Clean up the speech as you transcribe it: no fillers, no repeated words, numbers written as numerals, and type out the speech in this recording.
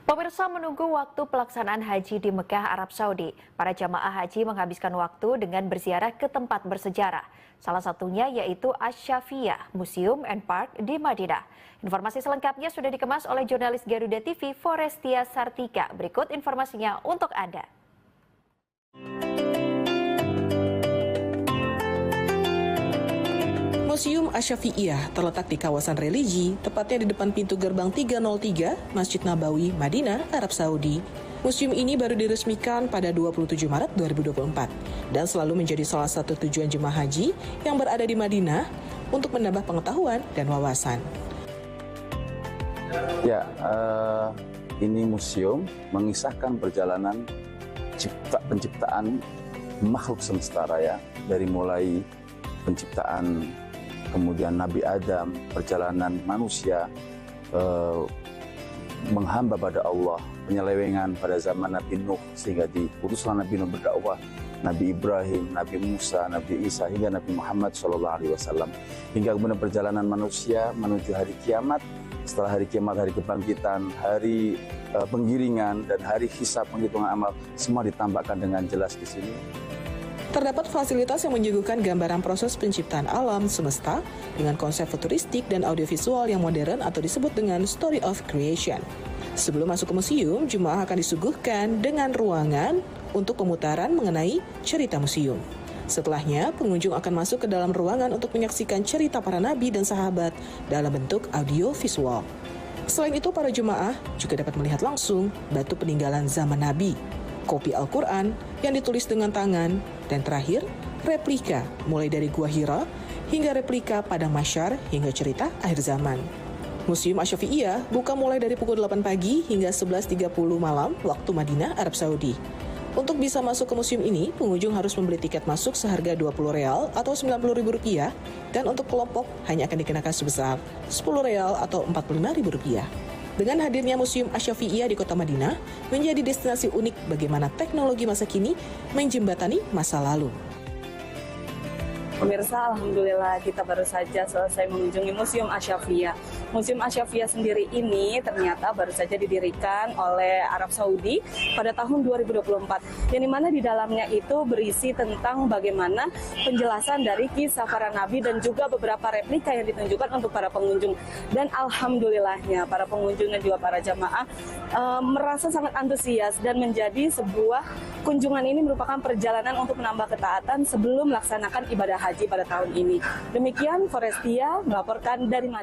Pemirsa menunggu waktu pelaksanaan haji di Mekah, Arab Saudi. Para jamaah haji menghabiskan waktu dengan berziarah ke tempat bersejarah. Salah satunya yaitu Asy-Syafiyyah Museum and Park di Madinah. Informasi selengkapnya sudah dikemas oleh jurnalis Garuda TV Forestia Sartika. Berikut informasinya untuk Anda. Museum Asy-Syafiyyah terletak di kawasan religi, tepatnya di depan pintu gerbang 303 Masjid Nabawi, Madinah, Arab Saudi. Museum ini baru diresmikan pada 27 Maret 2024 dan selalu menjadi salah satu tujuan jemaah haji yang berada di Madinah untuk menambah pengetahuan dan wawasan. Ya, ini museum mengisahkan perjalanan penciptaan makhluk semesta raya, dari mulai penciptaan, kemudian Nabi Adam, perjalanan manusia menghamba pada Allah, penyelewengan pada zaman Nabi Nuh sehingga diutuslah Nabi Nuh berdakwah, Nabi Ibrahim, Nabi Musa, Nabi Isa hingga Nabi Muhammad SAW, hingga kemudian perjalanan manusia menuju hari kiamat. Setelah hari kiamat, hari kebangkitan, hari penggiringan dan hari hisab penghitungan amal, semua ditampakkan dengan jelas di sini. Terdapat fasilitas yang menyuguhkan gambaran proses penciptaan alam semesta dengan konsep futuristik dan audiovisual yang modern atau disebut dengan story of creation. Sebelum masuk ke museum, jemaah akan disuguhkan dengan ruangan untuk pemutaran mengenai cerita museum. Setelahnya, pengunjung akan masuk ke dalam ruangan untuk menyaksikan cerita para nabi dan sahabat dalam bentuk audio visual. Selain itu, para jemaah juga dapat melihat langsung batu peninggalan zaman nabi, kopi Al-Quran yang ditulis dengan tangan, dan terakhir, replika mulai dari Gua Hira hingga replika Padang Mahsyar hingga cerita akhir zaman. Museum Asy-Syafiyyah buka mulai dari pukul 8 pagi hingga 11.30 malam waktu Madinah, Arab Saudi. Untuk bisa masuk ke museum ini, pengunjung harus membeli tiket masuk seharga Rp20 atau Rp90.000, dan untuk kelompok hanya akan dikenakan sebesar Rp10 atau Rp45.000. Dengan hadirnya Museum Asy-Syafiyyah di kota Madinah, menjadi destinasi unik bagaimana teknologi masa kini menjembatani masa lalu. Pemirsa, alhamdulillah kita baru saja selesai mengunjungi Museum Asy-Syafiyyah. Museum Asy-Syafiyyah sendiri ini ternyata baru saja didirikan oleh Arab Saudi pada tahun 2024, yang dimana di dalamnya itu berisi tentang bagaimana penjelasan dari kisah para nabi dan juga beberapa replika yang ditunjukkan untuk para pengunjung. Dan alhamdulillahnya para pengunjung dan juga para jamaah merasa sangat antusias, dan menjadi sebuah kunjungan ini merupakan perjalanan untuk menambah ketaatan sebelum melaksanakan ibadah haji pada tahun ini. Demikian Forestia melaporkan dari Madinah.